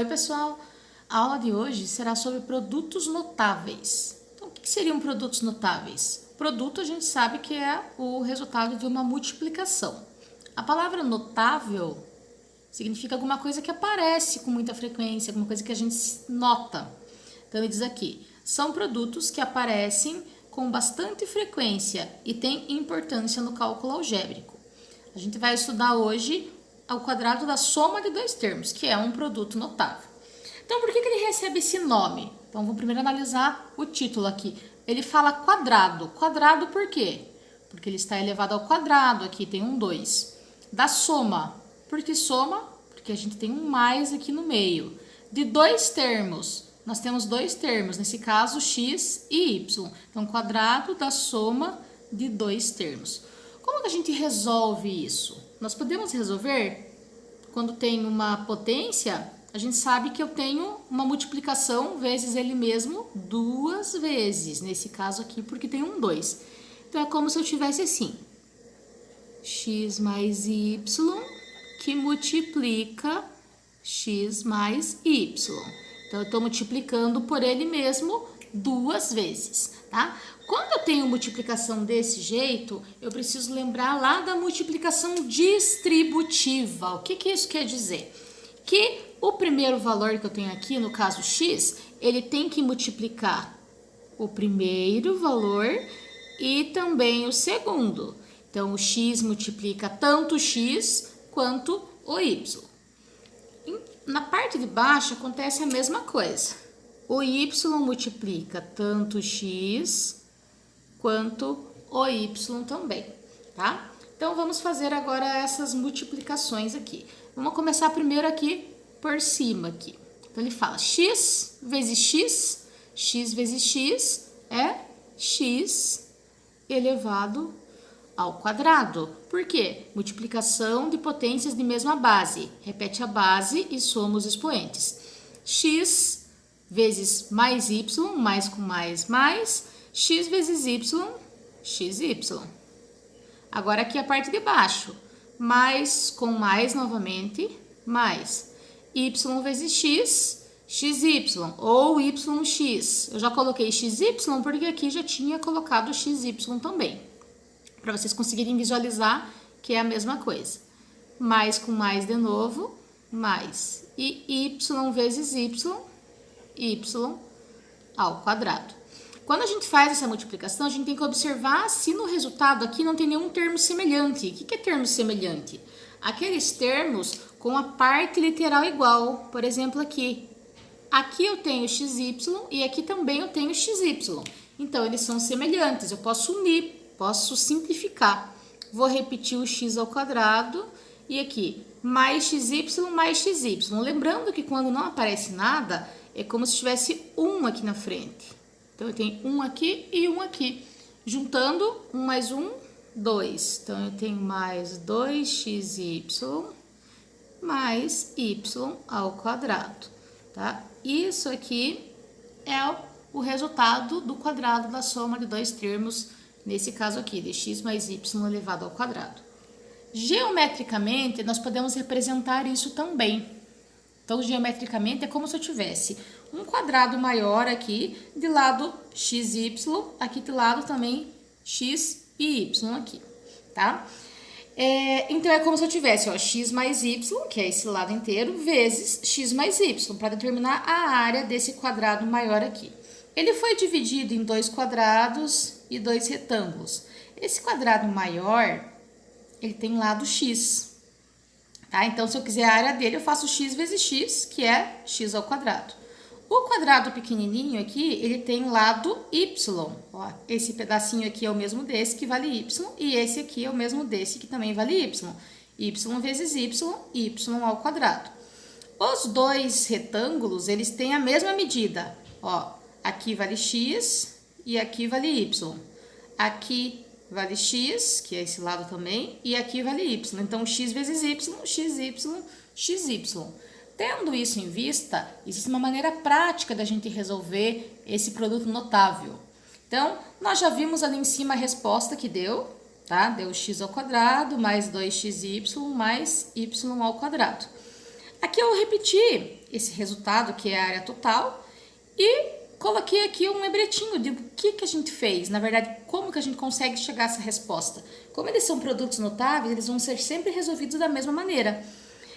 Oi, pessoal! A aula de hoje será sobre produtos notáveis. Então, o que seriam produtos notáveis? Produto a gente sabe que é o resultado de uma multiplicação. A palavra notável significa alguma coisa que aparece com muita frequência, alguma coisa que a gente nota. Então, ele diz aqui, são produtos que aparecem com bastante frequência e têm importância no cálculo algébrico. A gente vai estudar hoje ao quadrado da soma de dois termos, que é um produto notável. Então, por que ele recebe esse nome? Então, vamos primeiro analisar o título aqui. Ele fala quadrado. Quadrado por quê? Porque ele está elevado ao quadrado, aqui tem um 2. Da soma. Por que soma? Porque a gente tem um mais aqui no meio. De dois termos. Nós temos dois termos, nesse caso, x e y. Então, quadrado da soma de dois termos. Como que a gente resolve isso? Nós podemos resolver quando tem uma potência, a gente sabe que eu tenho uma multiplicação vezes ele mesmo duas vezes, nesse caso aqui, porque tem um 2. Então, é como se eu tivesse assim, x mais y, que multiplica x mais y. Então, eu estou multiplicando por ele mesmo duas vezes, tá? Quando eu tenho multiplicação desse jeito, eu preciso lembrar lá da multiplicação distributiva. O que isso quer dizer? Que o primeiro valor que eu tenho aqui, no caso x, ele tem que multiplicar o primeiro valor e também o segundo. Então, o x multiplica tanto o x quanto o y. Na parte de baixo acontece a mesma coisa. O y multiplica tanto o x quanto o y também, tá? Então, vamos fazer agora essas multiplicações aqui. Vamos começar primeiro aqui por cima aqui. Então, ele fala x vezes x vezes x é x elevado ao quadrado. Por quê? Multiplicação de potências de mesma base. Repete a base e soma os expoentes. X vezes mais y, mais com mais, x vezes y, xy. Agora aqui a parte de baixo, mais com mais novamente, mais y vezes x, xy, ou yx. Eu já coloquei xy porque aqui já tinha colocado xy também, para vocês conseguirem visualizar que é a mesma coisa. Mais com mais de novo, mais. E y vezes y ao quadrado. Quando a gente faz essa multiplicação, a gente tem que observar se no resultado aqui não tem nenhum termo semelhante. O que é termo semelhante? Aqueles termos com a parte literal igual. Por exemplo, aqui. Aqui eu tenho xy e aqui também eu tenho xy. Então, eles são semelhantes. Eu posso unir, posso simplificar. Vou repetir o x ao quadrado e aqui mais xy. Lembrando que quando não aparece nada, é como se tivesse um aqui na frente. Então, eu tenho um aqui e um aqui. Juntando, 1 mais 1, 2. Então, eu tenho mais 2xy mais y ao quadrado, tá? Isso aqui é o resultado do quadrado da soma de dois termos, nesse caso aqui, de x mais y elevado ao quadrado. Geometricamente, nós podemos representar isso também. Então, geometricamente, é como se eu tivesse um quadrado maior aqui, de lado xy, aqui de lado também x e y aqui, tá? Então, é como se eu tivesse, ó, x mais y, que é esse lado inteiro, vezes x mais y, para determinar a área desse quadrado maior aqui. Ele foi dividido em dois quadrados e dois retângulos. Esse quadrado maior, ele tem lado x, tá? Então, se eu quiser a área dele, eu faço x vezes x, que é x ao quadrado. O quadrado pequenininho aqui, ele tem lado y. Ó, esse pedacinho aqui é o mesmo desse, que vale y, e esse aqui é o mesmo desse, que também vale y. Y vezes y ao quadrado. Os dois retângulos, eles têm a mesma medida. Ó, aqui vale x e aqui vale y. Aqui vale x, que é esse lado também, e aqui vale y. Então, x vezes y, xy. Tendo isso em vista, existe uma maneira prática da gente resolver esse produto notável. Então, nós já vimos ali em cima a resposta que deu, tá? Deu x ao quadrado mais 2xy mais y ao quadrado. Aqui eu repeti esse resultado, que é a área total, e coloquei aqui um lebretinho de o que a gente fez. Na verdade, como que a gente consegue chegar a essa resposta. Como eles são produtos notáveis, eles vão ser sempre resolvidos da mesma maneira.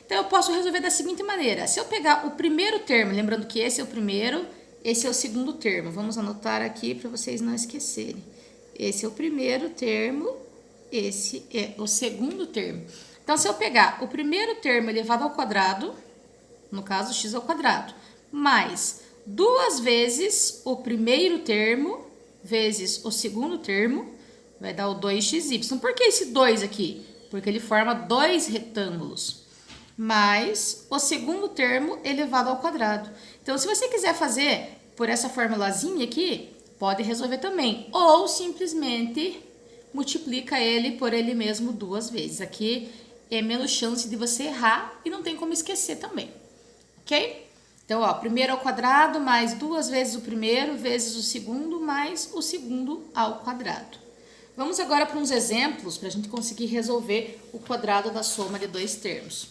Então, eu posso resolver da seguinte maneira. Se eu pegar o primeiro termo, lembrando que esse é o primeiro, esse é o segundo termo. Vamos anotar aqui para vocês não esquecerem. Esse é o primeiro termo, esse é o segundo termo. Então, se eu pegar o primeiro termo elevado ao quadrado, no caso, x ao quadrado, mais 2 vezes o primeiro termo, vezes o segundo termo, vai dar o 2xy. Por que esse 2 aqui? Porque ele forma 2 retângulos. Mais o segundo termo elevado ao quadrado. Então, se você quiser fazer por essa formulazinha aqui, pode resolver também. Ou simplesmente multiplica ele por ele mesmo 2 vezes. Aqui é menos chance de você errar e não tem como esquecer também. Ok? Então, ó, primeiro ao quadrado mais 2 vezes o primeiro vezes o segundo mais o segundo ao quadrado. Vamos agora para uns exemplos para a gente conseguir resolver o quadrado da soma de 2 termos.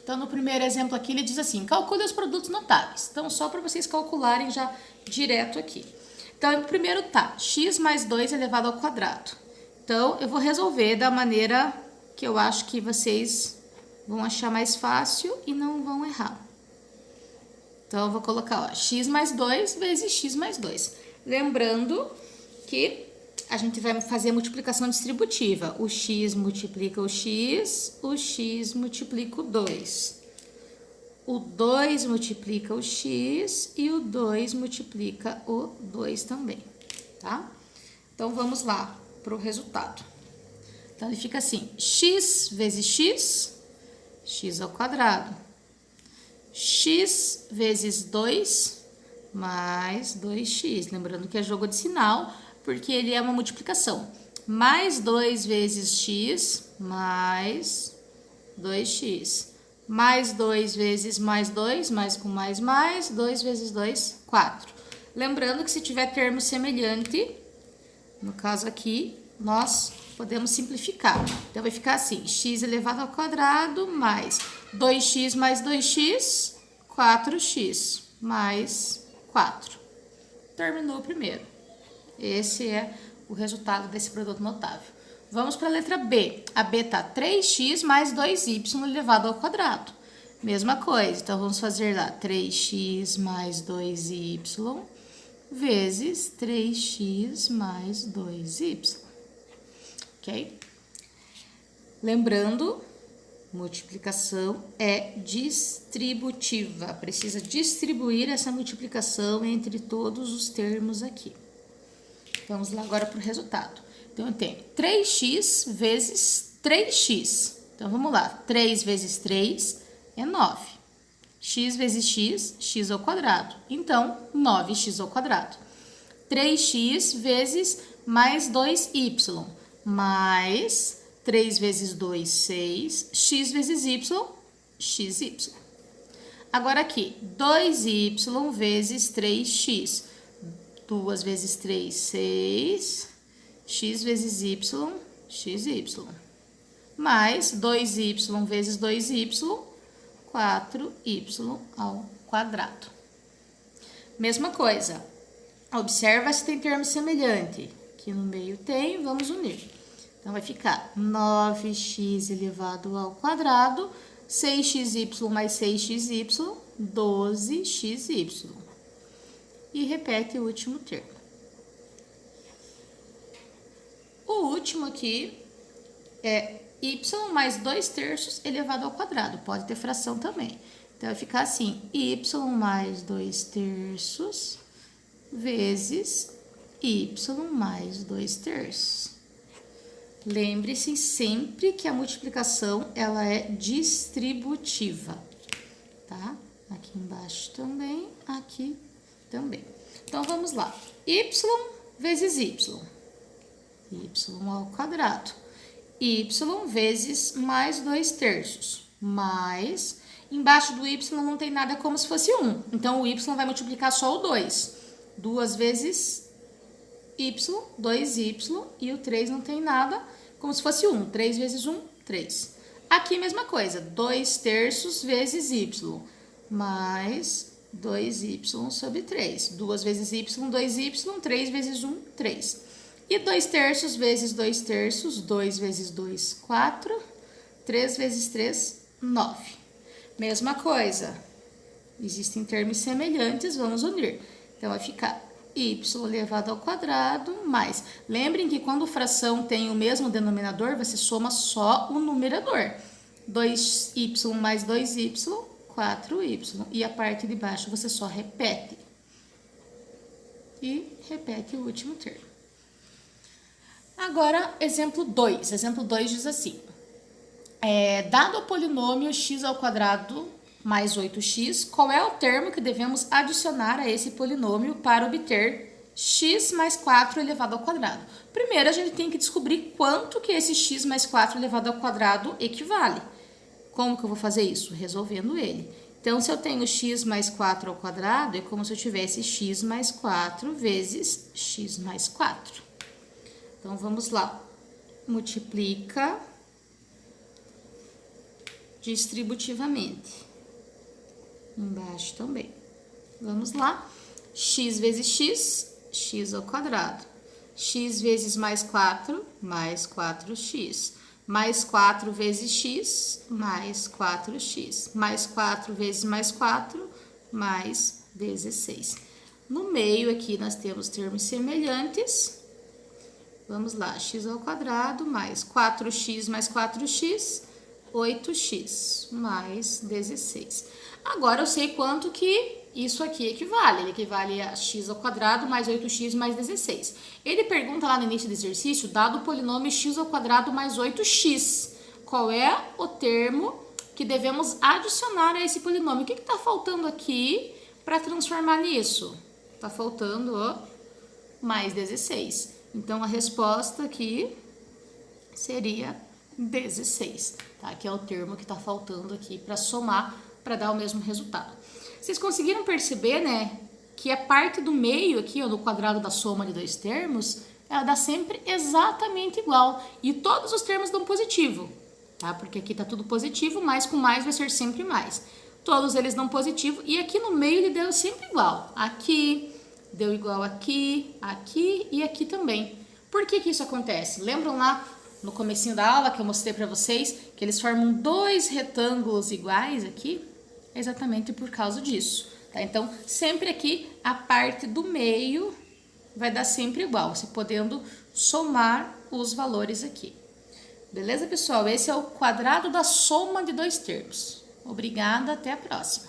Então, no primeiro exemplo aqui, ele diz assim, calcule os produtos notáveis. Então, só para vocês calcularem já direto aqui. Então, o primeiro tá, x mais 2 elevado ao quadrado. Então, eu vou resolver da maneira que eu acho que vocês vão achar mais fácil e não vão errar. Então, eu vou colocar, ó, x mais 2 vezes x mais 2. Lembrando que a gente vai fazer a multiplicação distributiva. O x multiplica o x multiplica o 2. O 2 multiplica o x e o 2 multiplica o 2 também, tá? Então, vamos lá para o resultado. Então, ele fica assim, x vezes x ao quadrado. X vezes 2 mais 2x. Lembrando que é jogo de sinal, porque ele é uma multiplicação. Mais 2 vezes x, mais 2x. Mais 2 vezes mais 2, mais com mais, 2 vezes 2, 4. Lembrando que se tiver termo semelhante, no caso aqui, nós podemos simplificar. Então, vai ficar assim, x elevado ao quadrado mais 2x mais 2x, 4x mais 4. Terminou o primeiro. Esse é o resultado desse produto notável. Vamos para a letra B. A B está 3x mais 2y elevado ao quadrado. Mesma coisa. Então, vamos fazer lá 3x mais 2y vezes 3x mais 2y. Ok? Lembrando, multiplicação é distributiva. Precisa distribuir essa multiplicação entre todos os termos aqui. Vamos lá agora para o resultado. Então, eu tenho 3x vezes 3x. Então, vamos lá. 3 vezes 3 é 9. X vezes x, x ao quadrado. Então, 9x ao quadrado. 3x vezes mais 2y. Mais 3 vezes 2, 6. X vezes y, xy. Agora aqui, 2y vezes 3x. 2 vezes 3, 6. X vezes y, xy. Mais 2y vezes 2y, 4y ao quadrado. Mesma coisa. Observa se tem termo semelhante. Aqui no meio tem, vamos unir. Então, vai ficar 9x elevado ao quadrado, 6xy mais 6xy, 12xy. E repete o último termo. O último aqui é y mais 2/3 elevado ao quadrado. Pode ter fração também. Então, vai ficar assim, y mais 2/3 vezes y mais 2/3. Lembre-se sempre que a multiplicação, ela é distributiva, tá? Aqui embaixo também, aqui também. Então, vamos lá. Y vezes y. Y ao quadrado. Y vezes mais 2/3. Mais, embaixo do y não tem nada como se fosse 1. Então, o y vai multiplicar só o 2. 2 vezes y, 2y, e o 3 não tem nada, como se fosse 1. 3 vezes 1, 3. Aqui, mesma coisa, 2/3 vezes y, mais 2y sobre 3. 2 vezes y, 2y, 3 vezes 1, 3. E 2/3 vezes 2/3, 2 vezes 2, 4. 3 vezes 3, 9. Mesma coisa, existem termos semelhantes, vamos unir. Então, vai ficar y elevado ao quadrado mais. Lembrem que quando fração tem o mesmo denominador, você soma só o numerador. 2y mais 2y, 4y. E a parte de baixo você só repete. E repete o último termo. Agora, exemplo 2. Exemplo 2 diz assim. Dado o polinômio x ao quadrado mais 8x, qual é o termo que devemos adicionar a esse polinômio para obter x mais 4 elevado ao quadrado? Primeiro, a gente tem que descobrir quanto que esse x mais 4 elevado ao quadrado equivale. Como que eu vou fazer isso? Resolvendo ele. Então, se eu tenho x mais 4 ao quadrado, é como se eu tivesse x mais 4 vezes x mais 4. Então, vamos lá. Multiplica distributivamente. Embaixo também. Vamos lá. X vezes x, x ao quadrado. X vezes mais 4, mais 4x. Mais 4 vezes x, mais 4x. Mais 4 vezes mais 4, mais 16. No meio aqui nós temos termos semelhantes. Vamos lá, x ao quadrado mais 4x mais 4x, 8x mais 16. Agora eu sei quanto que isso aqui equivale. Ele equivale a x ao quadrado mais 8x mais 16. Ele pergunta lá no início do exercício, dado o polinômio x ao quadrado mais 8x, qual é o termo que devemos adicionar a esse polinômio? O que está faltando aqui para transformar nisso? Está faltando o mais 16. Então, a resposta aqui seria 16, tá? Que é o termo que está faltando aqui para somar, para dar o mesmo resultado. Vocês conseguiram perceber, né, que a parte do meio aqui, ó, do quadrado da soma de dois termos, ela dá sempre exatamente igual. E todos os termos dão positivo, tá? Porque aqui tá tudo positivo, mais com mais vai ser sempre mais. Todos eles dão positivo e aqui no meio ele deu sempre igual. Aqui, deu igual aqui, aqui e aqui também. Por que que isso acontece? Lembram lá no comecinho da aula que eu mostrei para vocês que eles formam dois retângulos iguais aqui? É exatamente por causa disso, tá? Então, sempre aqui a parte do meio vai dar sempre igual, você podendo somar os valores aqui. Beleza, pessoal? Esse é o quadrado da soma de dois termos. Obrigada, até a próxima.